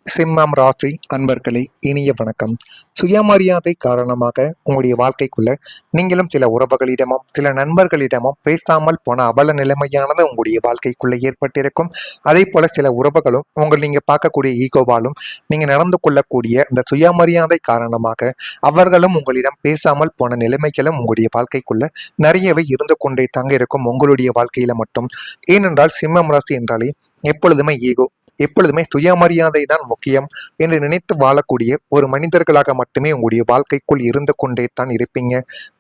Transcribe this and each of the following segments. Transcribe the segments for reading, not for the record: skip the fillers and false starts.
சிம்மம் ராசி அன்பர்களே, இனிய வணக்கம். சுயமரியாதை காரணமாக உங்களுடைய வாழ்க்கைக்குள்ள நீங்களும் சில உறவுகளிடமும் சில நண்பர்களிடமும் பேசாமல் போன அவல நிலைமையானது உங்களுடைய வாழ்க்கைக்குள்ள ஏற்பட்டிருக்கும். அதே போல சில உறவுகளும் நீங்க பார்க்கக்கூடிய ஈகோவாலும் நீங்க நடந்து கொள்ளக்கூடிய இந்த சுயமரியாதை காரணமாக அவர்களும் உங்களிடம் பேசாமல் போன நிலைமைகளும் உங்களுடைய வாழ்க்கைக்குள்ள நிறையவே இருந்து கொண்டே தாங்க இருக்கும் உங்களுடைய வாழ்க்கையில மட்டும். ஏனென்றால் சிம்மம் ராசி என்றாலே எப்பொழுதுமே ஈகோ, எப்பொழுதுமே சுயமரியாதை தான் முக்கியம் என்று நினைத்து வாழக்கூடிய ஒரு மனிதர்களாக மட்டுமே உங்களுடைய வாழ்க்கைக்குள் இருந்து கொண்டே தான் இருப்பீங்க.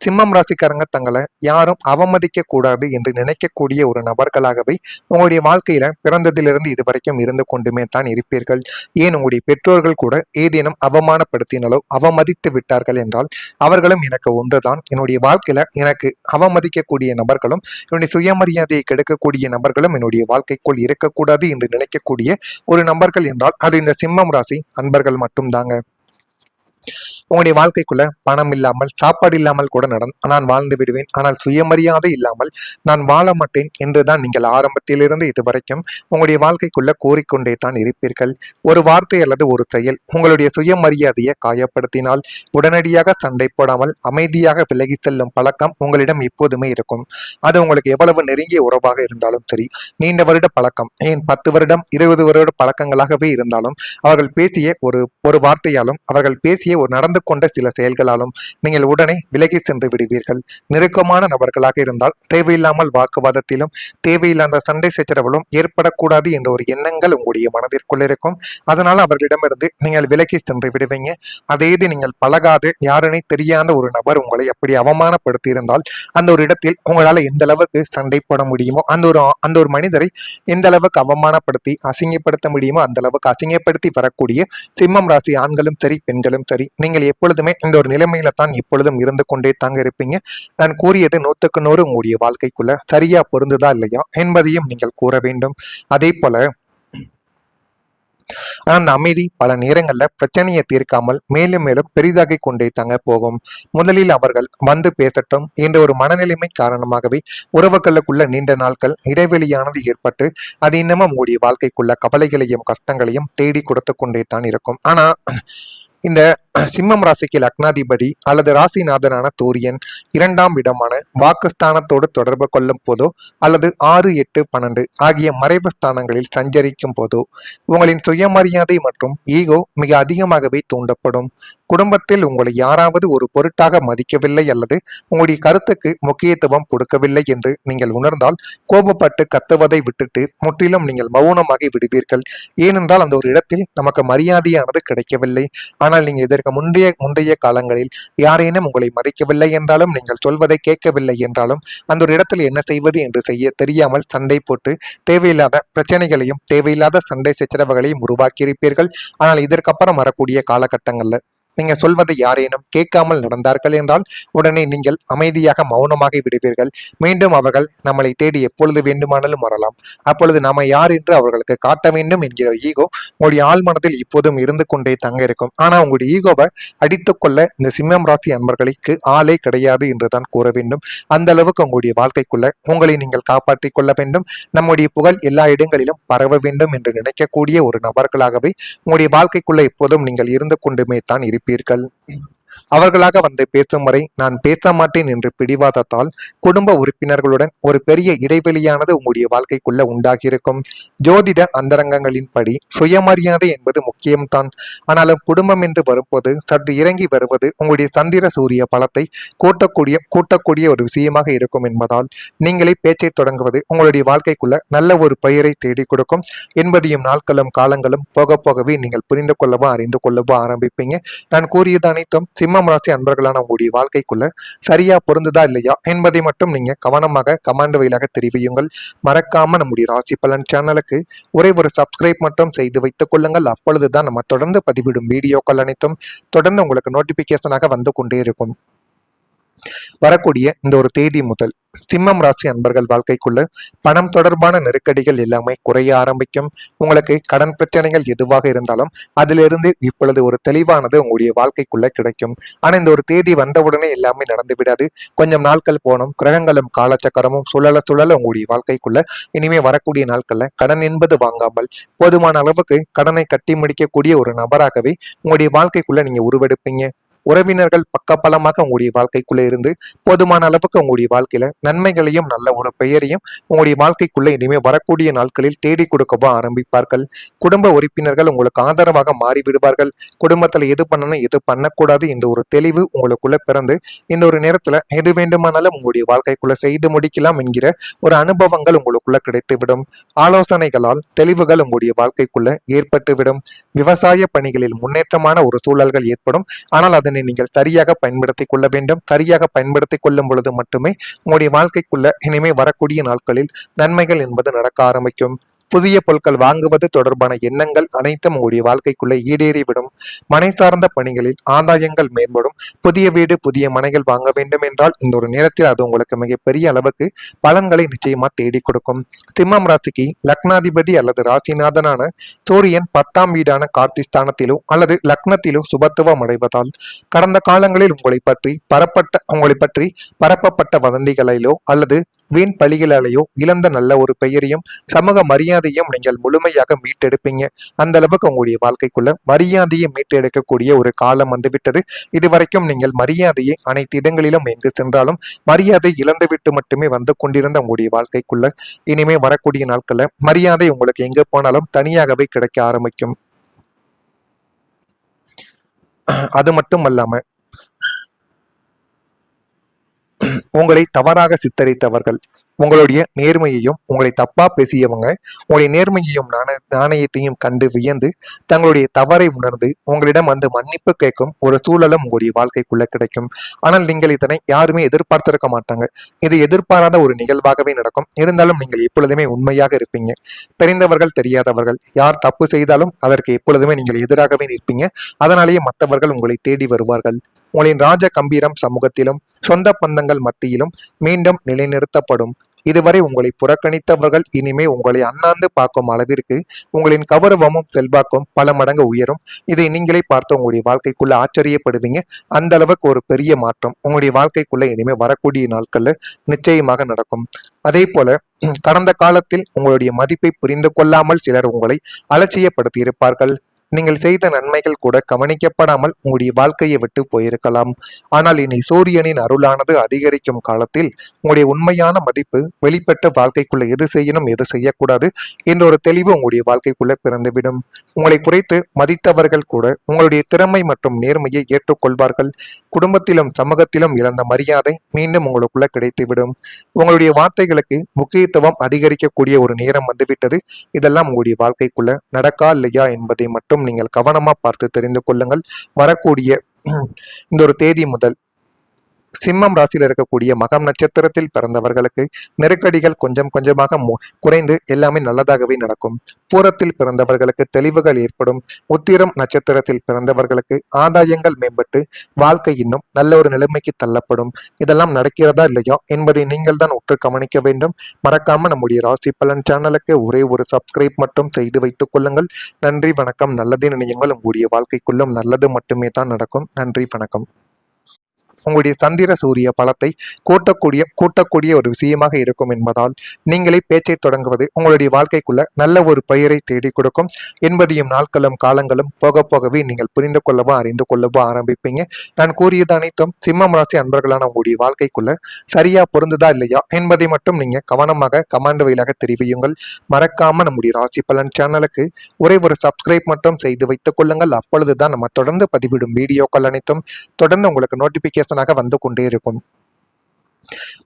சிம்மம் ராசிக்காரங்க தங்களை யாரும் அவமதிக்க கூடாது என்று நினைக்கக்கூடிய ஒரு நபர்களாகவே உங்களுடைய வாழ்க்கையில பிறந்ததிலிருந்து இதுவரைக்கும் இருந்து கொண்டுமே தான் இருப்பீர்கள். ஏன் உங்களுடைய பெற்றோர்கள் கூட ஏதேனும் அவமானப்படுத்தினாலோ அவமதித்து விட்டார்கள் என்றால் அவர்களும் எனக்கு ஒன்றுதான், என்னுடைய வாழ்க்கையில எனக்கு அவமதிக்கக்கூடிய நபர்களும் என்னுடைய சுயமரியாதையை கெடுக்கக்கூடிய நபர்களும் என்னுடைய வாழ்க்கைக்குள் இருக்கக்கூடாது என்று நினைக்கக்கூடிய ஒரு நபர்கள் என்றால் அது இந்த சிம்மம் ராசி அன்பர்கள் மட்டும்தாங்க. உங்களுடைய வாழ்க்கைக்குள்ள பணம் இல்லாமல் சாப்பாடு இல்லாமல் கூட நான் வாழ்ந்து விடுவேன், ஆனால் சுயமரியாதை இல்லாமல் நான் வாழ மாட்டேன் என்றுதான் நீங்கள் ஆரம்பத்திலிருந்து இதுவரைக்கும் உங்களுடைய வாழ்க்கைக்குள்ள கோரிக்கொண்டே தான் இருப்பீர்கள். ஒரு வார்த்தை அல்லது ஒரு செயல் உங்களுடைய சுயமரியாதையை காயப்படுத்தினால் உடனடியாக சண்டை போடாமல் அமைதியாக விலகி செல்லும் பழக்கம் உங்களிடம் எப்போதுமே இருக்கும். அது உங்களுக்கு எவ்வளவு நெருங்கிய உறவாக இருந்தாலும் சரி, நீண்ட வருட பழக்கம், ஏன் 10 வருடம் 20 வருட பழக்கங்களாகவே இருந்தாலும் அவர்கள் பேசிய ஒரு வார்த்தையாலும் அவர்கள் பேசிய ஒரு நடந்து கொண்ட சில செயல்களாலும் நீங்கள் உடனே விலகி சென்று விடுவீர்கள். நெருக்கமான நபர்களாக இருந்தால் தேவையில்லாமல் வாக்குவாதத்திலும் தேவையில்லாத சண்டை சச்சரவிலும் ஏற்படக்கூடாது என்ற ஒரு எண்ணங்கள் உங்களுடைய மனதிற்குள் இருக்கும். அதனால் அவர்களிடமிருந்து நீங்கள் விலகி சென்று விடுவீங்க. அதே இது நீங்கள் பழகாத யாருனே தெரியாத ஒரு நபர் உங்களை அப்படி அவமானப்படுத்தி இருந்தால் அந்த ஒரு இடத்தில் உங்களால் எந்த அளவுக்கு சண்டை போட முடியுமோ அந்த ஒரு மனிதரை எந்த அளவுக்கு அவமானப்படுத்தி அசிங்கப்படுத்த முடியுமோ அந்த அளவுக்கு அசிங்கப்படுத்தி வரக்கூடிய சிம்மம் ராசி ஆண்களும் சரி பெண்களும் சரி, நீங்கள் எப்பொழுதுமே இந்த ஒரு நிலைமையில தான் எப்பொழுதும் இருந்து கொண்டே தாங்க இருப்பீங்க. நான் கூறியது 100க்கு 100 உங்களுடைய வாழ்க்கைக்குள்ள சரியா பொருந்துதா இல்லையா என்பதையும் நீங்கள் கூற வேண்டும். அதே போல அந்த அமைதி பல நேரங்கள்ல பிரச்சனையை தீர்க்காமல் மேலும் மேலும் பெரிதாகி கொண்டே தாங்க போகும். முதலில் அவர்கள் வந்து பேசட்டும் என்ற ஒரு மனநிலைமை காரணமாகவே உறவுகளுக்குள்ள நீண்ட நாட்கள் இடைவெளியானது ஏற்பட்டு அது இன்னமும் உங்களுடைய வாழ்க்கைக்குள்ள கவலைகளையும் கஷ்டங்களையும் தேடி கொடுத்து கொண்டே தான் இருக்கும். ஆனா இந்த சிம்மம் ராசிக்கு லக்னாதிபதி அல்லது ராசிநாதனான சூரியன் 2ஆம் இடமான வாக்குஸ்தானத்தோடு தொடர்பு கொள்ளும் போதோ அல்லது 6, 8, 12 ஆகிய மறைவு ஸ்தானங்களில் சஞ்சரிக்கும் போதோ உங்களின் சுயமரியாதை மற்றும் ஈகோ மிக அதிகமாகவே தூண்டப்படும். குடும்பத்தில் உங்களை யாராவது ஒரு பொருட்டாக மதிக்கவில்லை அல்லது உங்களுடைய கருத்துக்கு முக்கியத்துவம் கொடுக்கவில்லை என்று நீங்கள் உணர்ந்தால் கோபப்பட்டு கத்துவதை விட்டுட்டு முற்றிலும் நீங்கள் மௌனமாகி விடுவீர்கள். ஏனென்றால் அந்த ஒரு இடத்தில் நமக்கு மரியாதையானது கிடைக்கவில்லை. ஆனால் நீங்க இதற்கு முந்தைய காலங்களில் யாரேனும் உங்களை மதிக்கவில்லை என்றாலும் நீங்கள் சொல்வதை கேட்கவில்லை என்றாலும் அந்த ஒரு இடத்தில் என்ன செய்வது என்று செய்ய தெரியாமல் சண்டை போட்டு தேவையில்லாத பிரச்சனைகளையும் தேவையில்லாத சண்டை சச்சரவுகளையும் உருவாக்கியிருப்பீர்கள். ஆனால் இதற்கப்புறம் வரக்கூடிய காலகட்டங்கள்ல நீங்க சொல்வதை யாரேனும் கேட்காமல் நடந்தார்கள் என்றால் உடனே நீங்கள் அமைதியாக மௌனமாக விடுவீர்கள். மீண்டும் அவர்கள் நம்மளை தேடி எப்பொழுது வேண்டுமானாலும் வரலாம். அப்பொழுது நாம யார் என்று அவர்களுக்கு காட்ட வேண்டும் என்கிற ஈகோ உங்களுடைய ஆள் மனதில் இப்போதும் இருந்து கொண்டே தங்க இருக்கும். ஆனா உங்களுடைய ஈகோவை அடித்துக் கொள்ள இந்த சிம்மம் ராசி அன்பர்களுக்கு ஆளே கிடையாது என்றுதான் கூற வேண்டும். அந்த அளவுக்கு உங்களுடைய வாழ்க்கைக்குள்ள உங்களை நீங்கள் காப்பாற்றிக் கொள்ள வேண்டும். நம்முடைய புகழ் எல்லா இடங்களிலும் பரவ வேண்டும் என்று நினைக்கக்கூடிய ஒரு நபர்களாகவே உங்களுடைய வாழ்க்கைக்குள்ள எப்போதும் நீங்கள் இருந்து கொண்டுமே தான் இருப்பீர்கள். அவர்களாக வந்து பேசும் வரை நான் பேச மாட்டேன் என்று பிடிவாதத்தால் குடும்ப உறுப்பினர்களுடன் ஒரு பெரிய இடைவெளியானது உங்களுடைய வாழ்க்கைக்குள்ள உண்டாகியிருக்கும். ஜோதிட அந்தரங்கங்களின்படி சுயமரியாதை என்பது முக்கியம்தான். ஆனாலும் குடும்பம் என்று வரும்போது சற்று இறங்கி வருவது உங்களுடைய சந்திர சூரிய பலத்தை கூட்டக்கூடிய ஒரு விஷயமாக இருக்கும் என்பதால் நீங்களே பேச்சை தொடங்குவது உங்களுடைய வாழ்க்கைக்குள்ள நல்ல ஒரு பெயரை தேடி கொடுக்கும் என்பதையும் நாட்களும் காலங்களும் போக போகவே நீங்கள் புரிந்து கொள்ளவோ அறிந்து கொள்ளவோ ஆரம்பிப்பீங்க. நான் கூறியது அனைத்தும் சிம்மம் ராசி அன்பர்களான உங்களுடைய வாழ்க்கைக்குள்ள சரியா பொருந்துதா இல்லையா என்பதை மட்டும் நீங்க கவனமாக கமாண்ட் வழியாக தெரிவியுங்கள். மறக்காம நம்முடைய ராசி பலன் சேனலுக்கு ஒரே ஒரு சப்ஸ்கிரைப் மட்டும் செய்து வைத்துக் கொள்ளுங்கள். அப்பொழுதுதான் நம்ம தொடர்ந்து பதிவிடும் வீடியோக்கள் அனைத்தும் தொடர்ந்து உங்களுக்கு நோட்டிபிகேஷனாக வந்து கொண்டே இருக்கும். வரக்கூடிய இந்த ஒரு தேதி முதல் சிம்மம் ராசி அன்பர்கள் வாழ்க்கைக்குள்ள பணம் தொடர்பான நெருக்கடிகள் எல்லாமே குறைய ஆரம்பிக்கும். உங்களுக்கு கடன் பிரச்சனைகள் எதுவாக இருந்தாலும் அதிலிருந்து இப்பொழுது ஒரு தெளிவானது உங்களுடைய வாழ்க்கைக்குள்ள கிடைக்கும். ஆனா இந்த ஒரு தேதி வந்தவுடனே எல்லாமே நடந்து விடாது. கொஞ்சம் நாட்கள் போனும். கிரகங்களும் காலச்சக்கரமும் சுழல சுழல உங்களுடைய வாழ்க்கைக்குள்ள இனிமே வரக்கூடிய நாட்கள்ல கடன் என்பது வாங்காமல் போதுமான அளவுக்கு கடனை கட்டி முடிக்கக்கூடிய ஒரு நபராகவே உங்களுடைய வாழ்க்கைக்குள்ள நீங்க உருவெடுப்பீங்க. உறவினர்கள் பக்கபலமாக உங்களுடைய வாழ்க்கைக்குள்ள இருந்து போதுமான அளவுக்கு உங்களுடைய வாழ்க்கையில நன்மைகளையும் நல்ல ஒரு பெயரையும் உங்களுடைய வாழ்க்கைக்குள்ள இனிமே வரக்கூடிய நாட்களில் தேடி கொடுக்கவும் ஆரம்பிப்பார்கள். குடும்ப உறுப்பினர்கள் உங்களுக்கு ஆதரவாக மாறிவிடுவார்கள். குடும்பத்துல எது பண்ணணும் எது பண்ணக்கூடாது இந்த ஒரு தெளிவு உங்களுக்குள்ள பிறந்து இந்த ஒரு நேரத்துல எது வேண்டுமானாலும் உங்களுடைய வாழ்க்கைக்குள்ள செய்து முடிக்கலாம் என்கிற ஒரு அனுபவங்கள் உங்களுக்குள்ள கிடைத்துவிடும். ஆலோசனைகளால் தெளிவுகள் உங்களுடைய வாழ்க்கைக்குள்ள ஏற்பட்டுவிடும். விவசாய பணிகளில் முன்னேற்றமான ஒரு சூழல்கள் ஏற்படும். ஆனால் அதனை நீங்கள் சரியாக பயன்படுத்திக் கொள்ள வேண்டும். சரியாக பயன்படுத்திக் கொள்ளும் பொழுது மட்டுமே உங்களுடைய வாழ்க்கைக்குள்ள இனிமே வரக்கூடிய நாட்களில் நன்மைகள் என்பது நடக்க ஆரம்பிக்கும். புதிய பொருட்கள் வாங்குவது தொடர்பான எண்ணங்கள் அனைத்தும் உங்களுடைய வாழ்க்கைக்குள்ளே ஈடேறிவிடும். மனை சார்ந்த பணிகளில் ஆதாயங்கள் மேம்படும். புதிய வீடு புதிய மனைகள் வாங்க வேண்டும் என்றால் இந்த ஒரு நேரத்தில் அது உங்களுக்கு மிகப்பெரிய அளவுக்கு பலன்களை நிச்சயமா தேடி கொடுக்கும். சிம்மம் ராசிக்கு லக்னாதிபதி அல்லது ராசிநாதனான சூரியன் 10ஆம் வீடான கார்த்திஸ்தானத்திலோ அல்லது லக்னத்திலோ சுபத்துவம் அடைவதால் கடந்த காலங்களில் உங்களை பற்றி பரப்பப்பட்ட வதந்திகளிலோ அல்லது வீண் பழிகளாலேயோ இழந்த நல்ல ஒரு பெயரையும் சமூக மரியாதையும் நீங்கள் முழுமையாக மீட்டெடுப்பீங்க. அந்த அளவுக்கு உங்களுடைய வாழ்க்கைக்குள்ள மரியாதையை மீட்டெடுக்கக்கூடிய ஒரு காலம் வந்துவிட்டது. இதுவரைக்கும் நீங்கள் மரியாதையை அனைத்து இடங்களிலும் எங்கு சென்றாலும் மரியாதை இழந்துவிட்டு மட்டுமே வந்து கொண்டிருந்த உங்களுடைய வாழ்க்கைக்குள்ள இனிமே வரக்கூடிய நாட்கள்ல மரியாதை உங்களுக்கு எங்க போனாலும் தனியாகவே கிடைக்க ஆரம்பிக்கும். அது மட்டும் அல்லாம உங்களை தவறாக சித்தரித்தவர்கள், உங்களுடைய நேர்மையையும் உங்களை தப்பா பேசியவங்க உங்களுடைய நேர்மையையும் நாணயத்தையும் கண்டு வியந்து தங்களுடைய தவறை உணர்ந்து உங்களிடம் வந்து மன்னிப்பு கேட்கும் ஒரு சூழலும் உங்களுடைய வாழ்க்கைக்குள்ள கிடைக்கும். ஆனால் நீங்கள் இதனை யாருமே எதிர்பார்த்திருக்க மாட்டாங்க. இது எதிர்பாராத ஒரு நிகழ்வாகவே நடக்கும். இருந்தாலும் நீங்கள் எப்பொழுதுமே உண்மையாக இருப்பீங்க. தெரிந்தவர்கள் தெரியாதவர்கள் யார் தப்பு செய்தாலும் அதற்கு எப்பொழுதுமே நீங்கள் எதிராகவே நிற்பீங்க. அதனாலேயே மற்றவர்கள் உங்களை தேடி வருவார்கள். உங்களின் ராஜ கம்பீரம் சமூகத்திலும் சொந்த பந்தங்கள் மத்தியிலும் மீண்டும் நிலைநிறுத்தப்படும். இதுவரை உங்களை புறக்கணித்தவர்கள் இனிமே உங்களை அண்ணாந்து பார்க்கும் அளவிற்கு உங்களின் கௌரவமும் செல்வாக்கும் பல மடங்கு உயரும். இதை நீங்களே பார்த்து உங்களுடைய வாழ்க்கைக்குள்ள ஆச்சரியப்படுவீங்க. அந்த அளவுக்கு ஒரு பெரிய மாற்றம் உங்களுடைய வாழ்க்கைக்குள்ள இனிமே வரக்கூடிய நாட்கள்ல நிச்சயமாக நடக்கும். அதே போல கடந்த காலத்தில் உங்களுடைய மதிப்பை புரிந்து கொள்ளாமல் சிலர் உங்களை அலட்சியப்படுத்தி இருப்பார்கள். நீங்கள் செய்த நன்மைகள் கூட கவனிக்கப்படாமல் உங்களுடைய வாழ்க்கையை விட்டு போயிருக்கலாம். ஆனால் இனி சூரியனின் அருளானது அதிகரிக்கும் காலத்தில் உங்களுடைய உண்மையான மதிப்பு வெளிப்பட்ட வாழ்க்கைக்குள்ள எது செய்யணும் எது செய்யக்கூடாது என்ற ஒரு தெளிவு உங்களுடைய வாழ்க்கைக்குள்ள பிறந்துவிடும். உங்களை குறைத்து மதித்தவர்கள் கூட உங்களுடைய திறமை மற்றும் நேர்மையை ஏற்றுக்கொள்வார்கள். குடும்பத்திலும் சமூகத்திலும் இழந்த மரியாதை மீண்டும் உங்களுக்குள்ள கிடைத்துவிடும். உங்களுடைய வார்த்தைகளுக்கு முக்கியத்துவம் அதிகரிக்கக்கூடிய ஒரு நேரம் வந்துவிட்டது. இதெல்லாம் உங்களுடைய வாழ்க்கைக்குள்ள நடக்கா இல்லையா என்பதை மட்டும் நீங்கள் கவனமா பார்த்து தெரிந்து கொள்ளுங்கள். வரக்கூடிய இந்த ஒரு தேதி முதல் சிம்மம் ராசியில் இருக்கக்கூடிய மகம் நட்சத்திரத்தில் பிறந்தவர்களுக்கு நெருக்கடிகள் கொஞ்சம் கொஞ்சமாக குறைந்து எல்லாமே நல்லதாகவே நடக்கும். பூரத்தில் பிறந்தவர்களுக்கு தெளிவுகள் ஏற்படும். உத்திரம் நட்சத்திரத்தில் பிறந்தவர்களுக்கு ஆதாயங்கள் மேம்பட்டு வாழ்க்கை இன்னும் நல்ல ஒரு நிலைமைக்கு தள்ளப்படும். இதெல்லாம் நடக்கிறதா இல்லையா என்பதை நீங்கள் தான் உற்று கவனிக்க வேண்டும். மறக்காம நம்முடைய ராசி பலன் சேனலுக்கு ஒரே ஒரு சப்ஸ்கிரைப் மட்டும் செய்து வைத்துக் கொள்ளுங்கள். நன்றி வணக்கம். நல்லதே நினையுங்கள். உங்களுடைய வாழ்க்கைக்குள்ளும் நல்லது மட்டுமே தான் நடக்கும். நன்றி வணக்கம். உங்களுடைய சந்திர சூரிய பலத்தை கூட்டக்கூடிய ஒரு விஷயமாக இருக்கும் என்பதால் நீங்களே பேச்சை தொடங்குவது உங்களுடைய வாழ்க்கைக்குள்ள நல்ல ஒரு பெயரை தேடி கொடுக்கும் என்பதையும் நாட்களும் காலங்களும் போக போகவே நீங்கள் புரிந்து கொள்ளவோ அறிந்து கொள்ளவோ ஆரம்பிப்பீங்க. நான் கூறியது அனைத்தும் சிம்மம் ராசி அன்பர்களான உங்களுடைய வாழ்க்கைக்குள்ள சரியா பொருந்துதா இல்லையா என்பதை மட்டும் நீங்க கவனமாக கமாண்ட் வழியாக தெரிவியுங்கள். மறக்காம நம்முடைய ராசி பலன் சேனலுக்கு ஒரே ஒரு சப்ஸ்கிரைப் மட்டும் செய்து வைத்துக் கொள்ளுங்கள். அப்பொழுதுதான் நம்ம தொடர்ந்து பதிவிடும் வீடியோக்கள் அனைத்தும் தொடர்ந்து உங்களுக்கு நோட்டிபிகேஷன் வந்து கொண்டே இருக்கும்.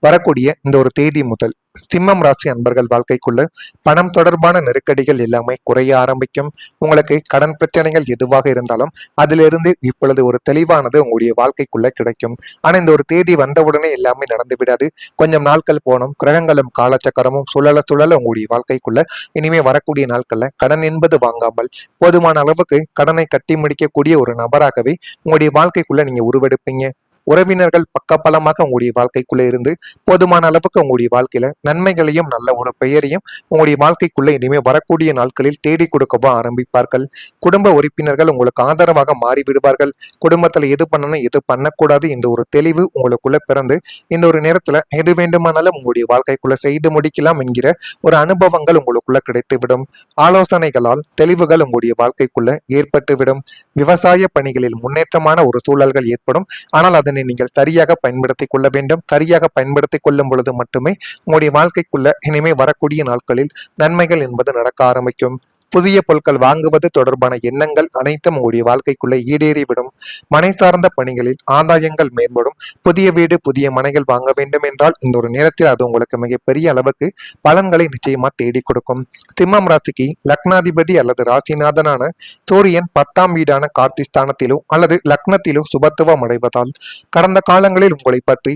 வரக்கூடிய இந்த ஒரு தேதி முதல் சிம்மம் ராசி அன்பர்கள் வாழ்க்கைக்குள்ள பணம் தொடர்பான நெருக்கடிகள் எல்லாமே குறைய ஆரம்பிக்கும். உங்களுக்கு கடன் பிரச்சனைகள் எதுவாக இருந்தாலும் அதிலிருந்து இப்பொழுது ஒரு தெளிவானது உங்களுடைய வாழ்க்கைக்குள்ள கிடைக்கும். ஆனா இந்த ஒரு தேதி வந்தவுடனே எல்லாமே நடந்து விடாது. கொஞ்சம் நாட்கள் போனும். கிரகங்களும் காலச்சக்கரமும் சுழல சுழல உங்களுடைய வாழ்க்கைக்குள்ள இனிமே வரக்கூடிய நாட்கள்ல கடன் என்பது வாங்காமல் போதுமான அளவுக்கு கடனை கட்டி முடிக்கக்கூடிய ஒரு நபராகவே உங்களுடைய வாழ்க்கைக்குள்ள நீங்க உருவெடுப்பீங்க. உறவினர்கள் பக்கபலமாக உங்களுடைய வாழ்க்கைக்குள்ள இருந்து போதுமான அளவுக்கு உங்களுடைய வாழ்க்கையில நன்மைகளையும் நல்ல ஒரு பெயரையும் உங்களுடைய வாழ்க்கைக்குள்ள இனிமே வரக்கூடிய நாட்களில் தேடி கொடுக்கவும் ஆரம்பிப்பார்கள். குடும்ப உறுப்பினர்கள் உங்களுக்கு ஆதரவாக மாறி விடுவார்கள். குடும்பத்துல எது பண்ணணும் எது பண்ணக்கூடாது இந்த ஒரு தெளிவு உங்களுக்குள்ள பிறந்து இந்த ஒரு நேரத்துல எது வேண்டுமானாலும் உங்களுடைய வாழ்க்கைக்குள்ள செய்து முடிக்கலாம் என்கிற ஒரு அனுபவங்கள் உங்களுக்குள்ள கிடைத்துவிடும். ஆலோசனைகளால் தெளிவுகள் உங்களுடைய வாழ்க்கைக்குள்ள ஏற்பட்டுவிடும். விவசாய பணிகளில் முன்னேற்றமான ஒரு சூழல்கள் ஏற்படும். ஆனால் அதனை நீங்கள் சரியாக பயன்படுத்திக் கொள்ள வேண்டும். சரியாக பயன்படுத்திக் கொள்ளும் பொழுது மட்டுமே உங்களுடைய வாழ்க்கைக்குள்ள இனிமே வரக்கூடிய நாட்களில் நன்மைகள் என்பது நடக்க ஆரம்பிக்கும். புதிய பொருட்கள் வாங்குவது தொடர்பான எண்ணங்கள் அனைத்தும் உங்களுடைய வாழ்க்கைக்குள்ளே ஈடேறிவிடும். மனை சார்ந்த பணிகளில் ஆதாயங்கள் மேம்படும். புதிய வீடு புதிய மனைகள் வாங்க வேண்டும் என்றால் இந்த ஒரு நேரத்தில் அது உங்களுக்கு மிகப்பெரிய அளவுக்கு பலன்களை நிச்சயமா தேடி கொடுக்கும். சிம்மம் ராசிக்கு லக்னாதிபதி அல்லது ராசிநாதனான சூரியன் 10ஆம் வீடான கார்த்திஸ்தானத்திலோ அல்லது லக்னத்திலோ சுபத்துவம் அடைவதால் கடந்த காலங்களில் உங்களை பற்றி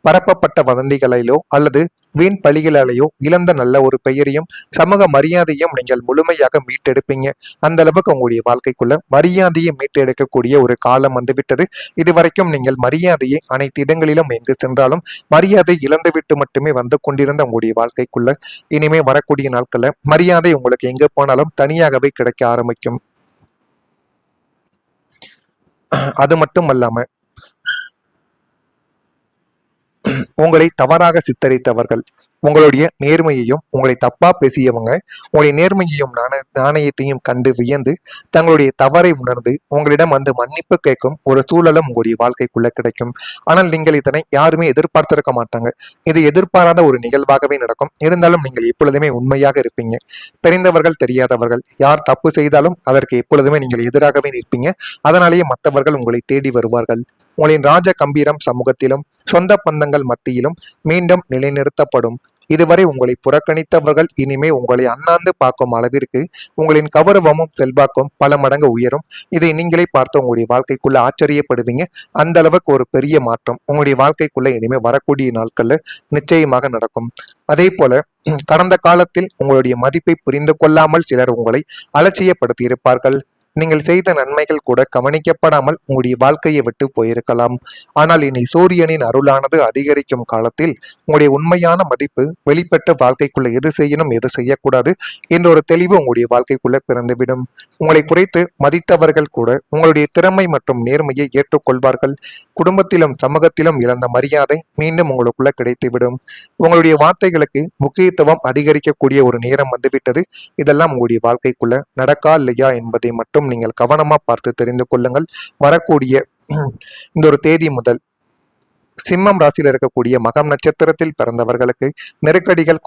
பரப்பப்பட்ட வதந்திகளிலோ அல்லது வீண் பழிகளாலேயோ இழந்த நல்ல ஒரு பெயரையும் சமூக மரியாதையும் நீங்கள் முழுமையாக மீட்டெடுப்பீங்க. அந்த அளவுக்கு உங்களுடைய வாழ்க்கைக்குள்ள மரியாதையை மீட்டெடுக்கக்கூடிய ஒரு காலம் வந்துவிட்டது. இதுவரைக்கும் நீங்கள் மரியாதையை அனைத்து இடங்களிலும் எங்கு சென்றாலும் மரியாதை இழந்துவிட்டு மட்டுமே வந்து கொண்டிருந்த உங்களுடைய வாழ்க்கைக்குள்ள இனிமே வரக்கூடிய நாட்கள்ல மரியாதை உங்களுக்கு எங்க போனாலும் தனியாகவே கிடைக்க ஆரம்பிக்கும். அது மட்டும் அல்லாம உங்களை தவறாக சித்தரித்தவர்கள், உங்களுடைய நேர்மையையும் உங்களை தப்பா பேசியவங்க உங்களுடைய நேர்மையையும் நாணயத்தையும் கண்டு வியந்து தங்களுடைய தவறை உணர்ந்து உங்களிடம் வந்து மன்னிப்பு கேட்கும் ஒரு சூழலும் உங்களுடைய வாழ்க்கைக்குள்ள கிடைக்கும். ஆனால் நீங்கள் இதனை யாருமே எதிர்பார்த்திருக்க மாட்டாங்க. இது எதிர்பாராத ஒரு நிகழ்வாகவே நடக்கும். இருந்தாலும் நீங்கள் எப்பொழுதுமே உண்மையாக இருப்பீங்க. தெரிந்தவர்கள் தெரியாதவர்கள் யார் தப்பு செய்தாலும் அதற்கு எப்பொழுதுமே நீங்கள் எதிராகவே நிற்பீங்க. அதனாலேயே மற்றவர்கள் உங்களை தேடி வருவார்கள். உங்களின் ராஜ கம்பீரம் சமூகத்திலும் சொந்த பந்தங்கள் மத்தியிலும் மீண்டும் நிலைநிறுத்தப்படும். இதுவரை உங்களை புறக்கணித்தவர்கள் இனிமே உங்களை அண்ணாந்து பார்க்கும் அளவிற்கு உங்களின் கௌரவமும் செல்வாக்கும் பல மடங்கு உயரும். இதை நீங்களே பார்த்து உங்களுடைய வாழ்க்கைக்குள்ள ஆச்சரியப்படுவீங்க. அந்த அளவுக்கு ஒரு பெரிய மாற்றம் உங்களுடைய வாழ்க்கைக்குள்ள இனிமே வரக்கூடிய நாட்கள்ல நிச்சயமாக நடக்கும். அதே போல கடந்த காலத்தில் உங்களுடைய மதிப்பை புரிந்து கொள்ளாமல் சிலர் உங்களை அலட்சியப்படுத்தி இருப்பார்கள். நீங்கள் செய்த நன்மைகள் கூட கவனிக்கப்படாமல் உங்களுடைய வாழ்க்கையை விட்டு போயிருக்கலாம். ஆனால் இனி சூரியனின் அருளானது அதிகரிக்கும் காலத்தில் உங்களுடைய உண்மையான மதிப்பு வெளிப்பட்ட வாழ்க்கைக்குள்ள எது செய்யணும் எது செய்யக்கூடாது என்ற ஒரு தெளிவு உங்களுடைய வாழ்க்கைக்குள்ள பிறந்துவிடும். உங்களை குறைத்து மதித்தவர்கள் கூட உங்களுடைய திறமை மற்றும் நேர்மையை ஏற்றுக்கொள்வார்கள். குடும்பத்திலும் சமூகத்திலும் இழந்த மரியாதை மீண்டும் உங்களுக்குள்ள கிடைத்துவிடும். உங்களுடைய வார்த்தைகளுக்கு முக்கியத்துவம் அதிகரிக்கக்கூடிய ஒரு நேரம் வந்துவிட்டது. இதெல்லாம் உங்களுடைய வாழ்க்கைக்குள்ள நடக்கா இல்லையா என்பதை மட்டும் நீங்கள் கவனமா பார்த்து தெரிந்து கொள்ளுங்கள். வரக்கூடிய இந்த ஒரு தேதி முதல் சிம்மம் ராசியில் இருக்கக்கூடிய மகம் நட்சத்திரத்தில் பிறந்தவர்களுக்கு நெருக்கடிகள்